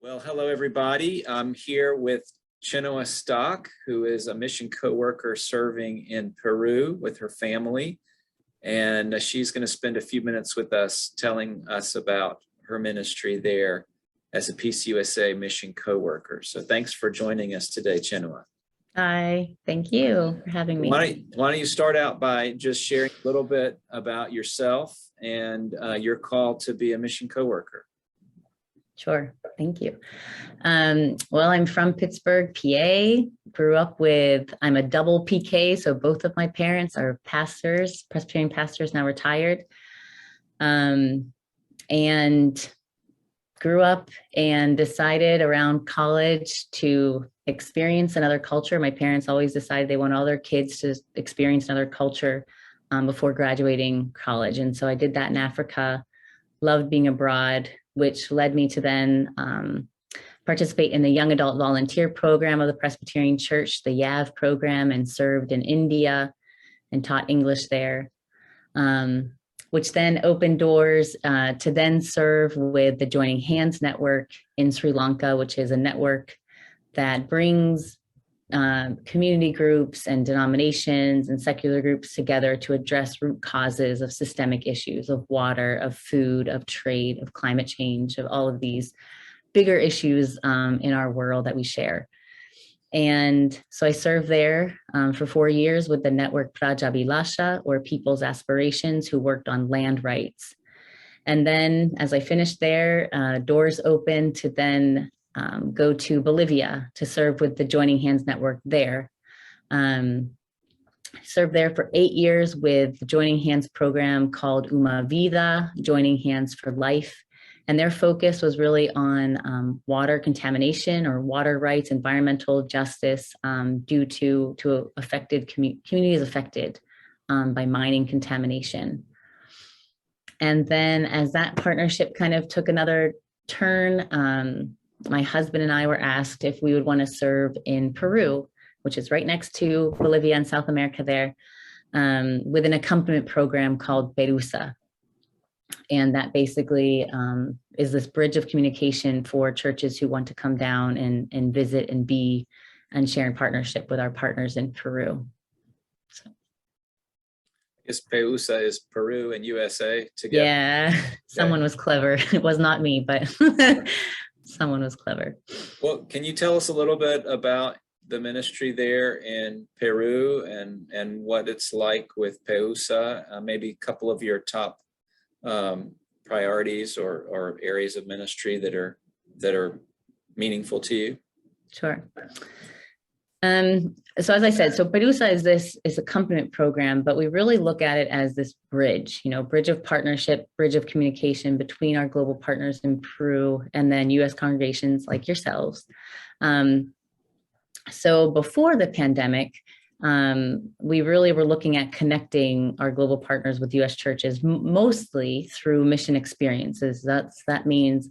Well, hello, everybody. I'm here with Chenoa Stock, who is a mission coworker serving in Peru with her family. And she's going to spend a few minutes with us telling us about her ministry there as a PCUSA mission coworker. So thanks for joining us today, Chenoa. Hi, thank you for having me. Why don't you start out by just sharing a little bit about yourself and your call to be a mission coworker? Sure, thank you. Well, I'm from Pittsburgh, PA. I'm a double PK, so both of my parents are pastors, Presbyterian pastors, now retired. And grew up and decided around college to experience another culture. My parents always decided they want all their kids to experience another culture before graduating college. And so I did that in Africa, loved being abroad, which led me to then participate in the Young Adult Volunteer Program of the Presbyterian Church, the YAV program, and served in India and taught English there, which then opened doors to then serve with the Joining Hands Network in Sri Lanka, which is a network that brings community groups and denominations and secular groups together to address root causes of systemic issues of water, of food, of trade, of climate change, of all of these bigger issues in our world that we share. And so I served there for 4 years with the network Prajabilasha, or People's Aspirations, who worked on land rights. And then as I finished there, doors opened to then go to Bolivia to serve with the Joining Hands Network there. Served there for 8 years with the Joining Hands program called Uma Vida, Joining Hands for Life. And their focus was really on water contamination or water rights, environmental justice due to affected communities affected by mining contamination. And then as that partnership kind of took another turn, my husband and I were asked if we would want to serve in Peru, which is right next to Bolivia and South America there, with an accompaniment program called PCUSA. And that basically is this bridge of communication for churches who want to come down and visit and be and share in partnership with our partners in Peru. So. I guess PCUSA is Peru and USA together. Yeah, someone was clever. It was not me, but someone was clever. Well, can you tell us a little bit about the ministry there in Peru and what it's like with PCUSA? Maybe a couple of your top priorities or areas of ministry that are meaningful to you? Sure. So as I said, so PCUSA is accompaniment program, but we really look at it as this bridge, bridge of partnership, bridge of communication between our global partners in Peru and then U.S. congregations like yourselves. So before the pandemic, we really were looking at connecting our global partners with U.S. churches, mostly through mission experiences. That means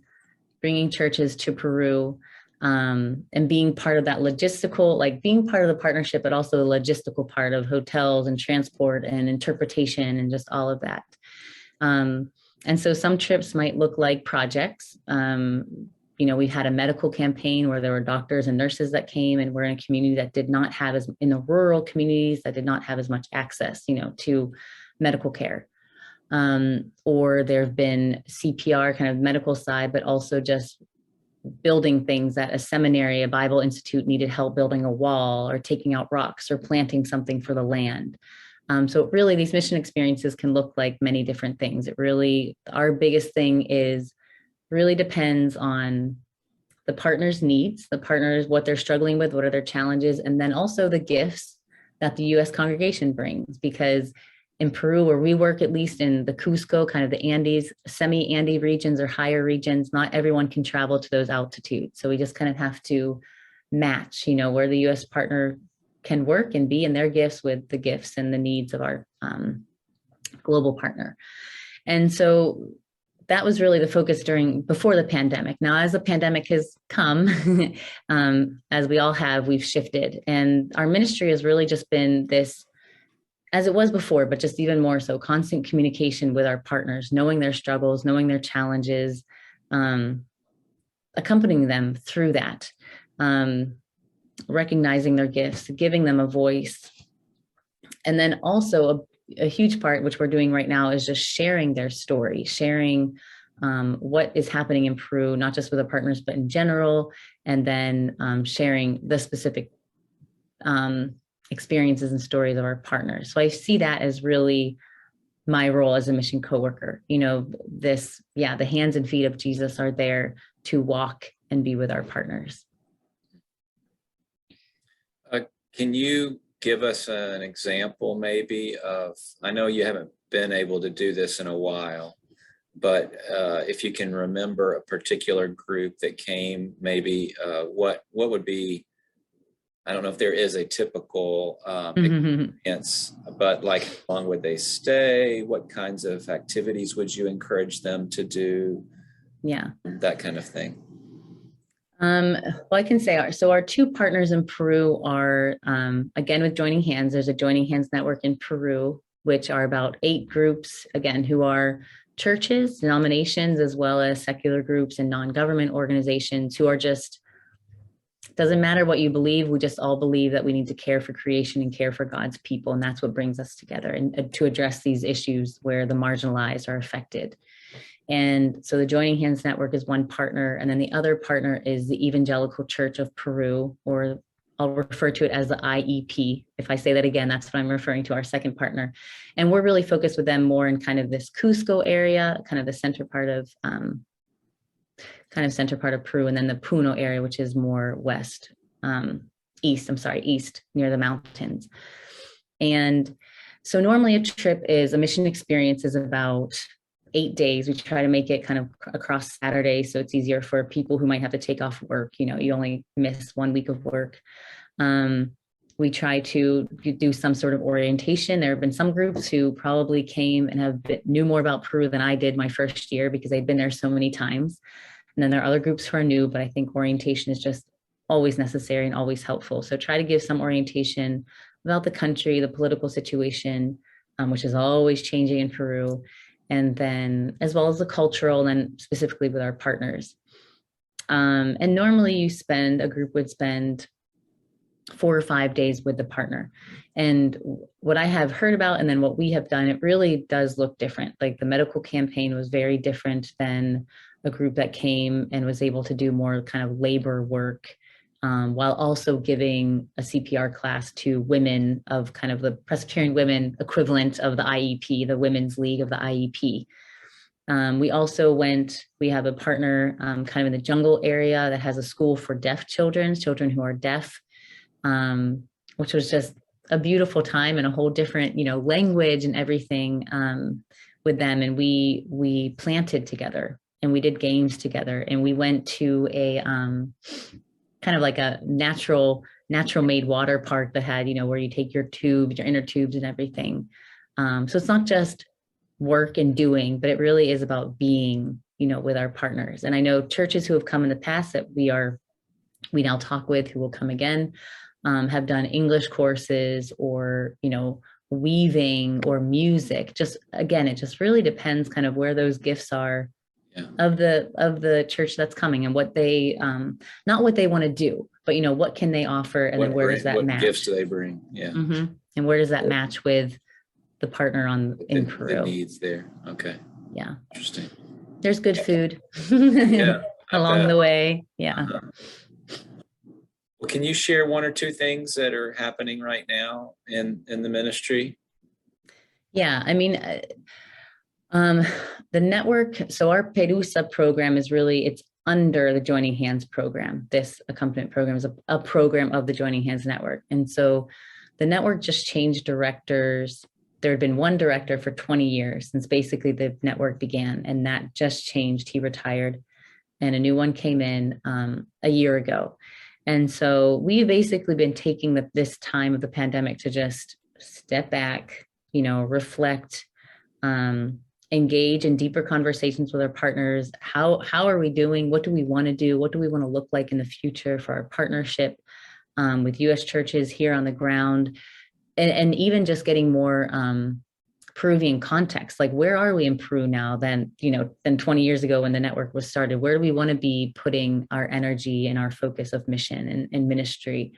bringing churches to Peru and being part of that logistical, like being part of the partnership, but also the logistical part of hotels and transport and interpretation and just all of that. And so some trips might look like projects. We had a medical campaign where there were doctors and nurses that came, and we're in a community that did not have in the rural communities that did not have as much access, to medical care. Or there have been CPR kind of medical side, but also just building things that a seminary, a Bible institute needed help building a wall or taking out rocks or planting something for the land. So really these mission experiences can look like many different things. Our biggest thing really depends on the partner's needs, the partners, what they're struggling with, what are their challenges, and then also the gifts that the U.S. congregation brings. Because in Peru, where we work, at least in the Cusco, kind of the Andes, semi-Andes regions or higher regions, not everyone can travel to those altitudes. So we just kind of have to match, where the U.S. partner can work and be in their gifts with the gifts and the needs of our global partner. And so that was really the focus before the pandemic. Now, as the pandemic has come, as we all have, we've shifted. And our ministry has really just been this, as it was before, but just even more so, constant communication with our partners, knowing their struggles, knowing their challenges, accompanying them through that, recognizing their gifts, giving them a voice. And then also a huge part, which we're doing right now, is just sharing their story, sharing what is happening in Peru, not just with the partners, but in general, and then sharing the specific experiences and stories of our partners. So I see that as really my role as a mission coworker. The hands and feet of Jesus are there to walk and be with our partners. Can you give us an example maybe of, I know you haven't been able to do this in a while, but if you can remember a particular group that came, maybe what would be, I don't know if there is a typical experience, but like how long would they stay? What kinds of activities would you encourage them to do? Yeah. That kind of thing. Well, I can say our two partners in Peru are, again, with Joining Hands. There's a Joining Hands network in Peru, which are about 8 groups, again, who are churches, denominations, as well as secular groups and non-government organizations who are just, doesn't matter what you believe, we just all believe that we need to care for creation and care for God's people. And that's what brings us together, and to address these issues where the marginalized are affected. And so the Joining Hands Network is one partner. And then the other partner is the Evangelical Church of Peru, or I'll refer to it as the IEP. If I say that again, that's what I'm referring to, our second partner. And we're really focused with them more in kind of this Cusco area, kind of the center part of Peru, and then the Puno area, which is more east near the mountains. And so normally a mission experience is about 8 days. We try to make it kind of across Saturday, so it's easier for people who might have to take off work. You only miss 1 week of work. We try to do some sort of orientation. There have been some groups who probably came and knew more about Peru than I did my first year because they'd been there so many times. And then there are other groups who are new, but I think orientation is just always necessary and always helpful. So try to give some orientation about the country, the political situation, which is always changing in Peru, and then as well as the cultural, and then specifically with our partners. And normally a group would spend 4 or 5 days with the partner. And what I have heard about, and then what we have done, it really does look different. Like the medical campaign was very different than a group that came and was able to do more kind of labor work, while also giving a CPR class to women of kind of the Presbyterian women equivalent of the IEP, the Women's League of the IEP. We have a partner kind of in the jungle area that has a school for deaf children who are deaf, which was just a beautiful time and a whole different, language and everything with them. And we planted together and we did games together, and we went to a kind of like a natural made water park that had, where you take your inner tubes and everything. So it's not just work and doing, but it really is about being, with our partners. And I know churches who have come in the past that we now talk with, who will come again, have done English courses or, weaving or music. Just, again, it just really depends kind of where those gifts are. Yeah. Of the church that's coming, and what they not what they want to do, but what can they offer, and then where does that match? What gifts do they bring? Yeah. Mm-hmm. And where does that match with the partner in Peru? The needs there. Okay. Yeah. Interesting. There's good food along the way. Yeah. Well, can you share 1 or 2 things that are happening right now in the ministry? Yeah, I mean, the network, so our PCUSA program it's under the Joining Hands program. This accompaniment program is a program of the Joining Hands network. And so the network just changed directors. There had been one director for 20 years since basically the network began, and that just changed. He retired and a new one came in a year ago. And so we've basically been taking this time of the pandemic to just step back, reflect, engage in deeper conversations with our partners. How are we doing? What do we want to do? What do we want to look like in the future for our partnership with U.S. churches here on the ground? And even just getting more Peruvian context. Like, where are we in Peru now than 20 years ago when the network was started? Where do we want to be putting our energy and our focus of mission and ministry?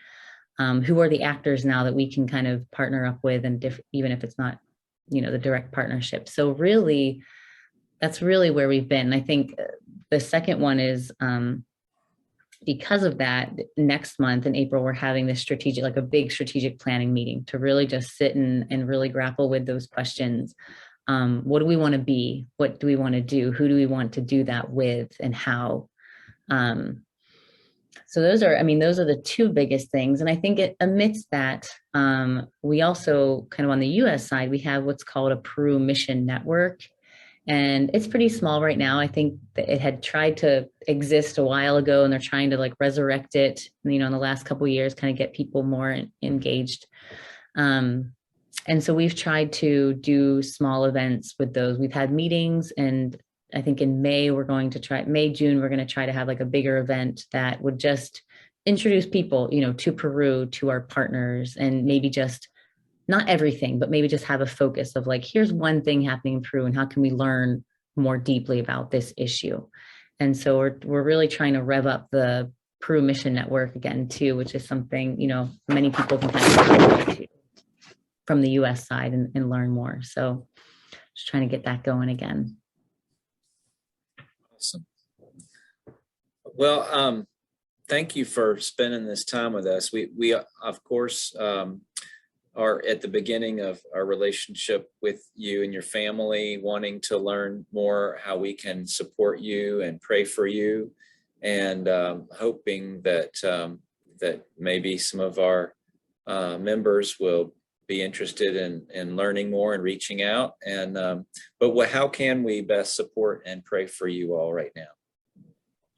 Who are the actors now that we can kind of partner up with, and even if it's not, the direct partnership. So really, that's really where we've been. I think the second one is, because of that, next month in April, we're having this a big strategic planning meeting to really just sit and really grapple with those questions. What do we want to be? What do we want to do? Who do we want to do that with, and how? So those are the two biggest things. And I think amidst that, we also kind of on the US side, we have what's called a Peru Mission Network. And it's pretty small right now. I think that it had tried to exist a while ago, and they're trying to resurrect it, in the last couple of years, kind of get people more engaged. And so we've tried to do small events with those. We've had meetings, and I think in June, we're going to try to have a bigger event that would just introduce people, to Peru, to our partners, and maybe just not everything, but maybe just have a focus of here's one thing happening in Peru, and how can we learn more deeply about this issue? And so we're really trying to rev up the Peru Mission Network again too, which is something, many people can kind of from the US side and learn more. So just trying to get that going again. Awesome. Well, thank you for spending this time with us. We of course, are at the beginning of our relationship with you and your family, wanting to learn more how we can support you and pray for you, and hoping that that maybe some of our members will be interested in learning more and reaching out. And but how can we best support and pray for you all right now?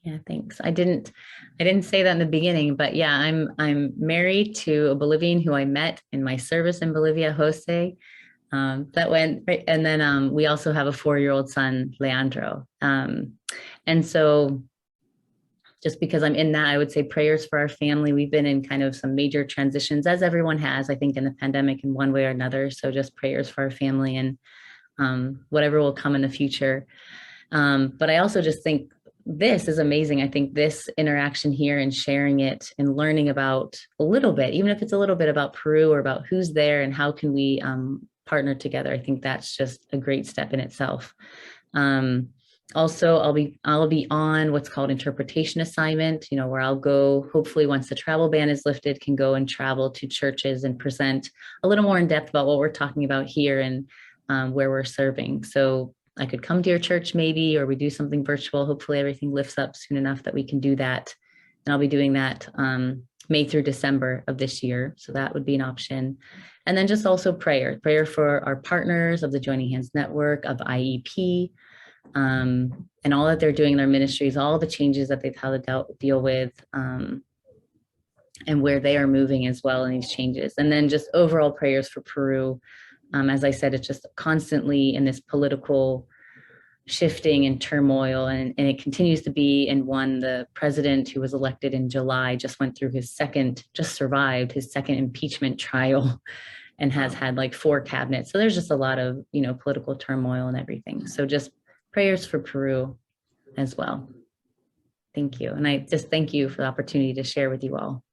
Yeah, thanks. I didn't say that in the beginning, but yeah, I'm married to a Bolivian who I met in my service in Bolivia, Jose. That went right, and then we also have a 4-year-old son, Leandro. And so, just because I'm in that, I would say prayers for our family. We've been in kind of some major transitions, as everyone has, I think, in the pandemic in one way or another. So just prayers for our family and whatever will come in the future. But I also just think this is amazing. I think this interaction here and sharing it and learning about a little bit, even if it's a little bit about Peru or about who's there and how can we partner together. I think that's just a great step in itself. Also, I'll be on what's called interpretation assignment, where I'll go, hopefully once the travel ban is lifted, can go and travel to churches and present a little more in depth about what we're talking about here and where we're serving. So I could come to your church maybe, or we do something virtual. Hopefully everything lifts up soon enough that we can do that. And I'll be doing that May through December of this year. So that would be an option. And then just also prayer for our partners of the Joining Hands Network, of IEP, and all that they're doing in their ministries, all the changes that they've had to deal with, and where they are moving as well in these changes. And then just overall prayers for Peru. As I said, it's just constantly in this political shifting and turmoil, and it continues to be. And the president who was elected in July just survived his second impeachment trial and has had 4 cabinets. So there's just a lot of, political turmoil and everything. So just prayers for Peru as well. Thank you. And I just thank you for the opportunity to share with you all.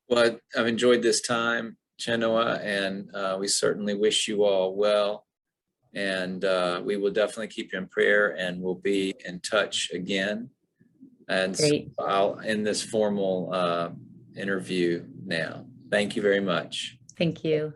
Well, I've enjoyed this time, Chenoa, and we certainly wish you all well. And we will definitely keep you in prayer, and we'll be in touch again. And Great. So I'll end this formal interview now. Thank you very much. Thank you.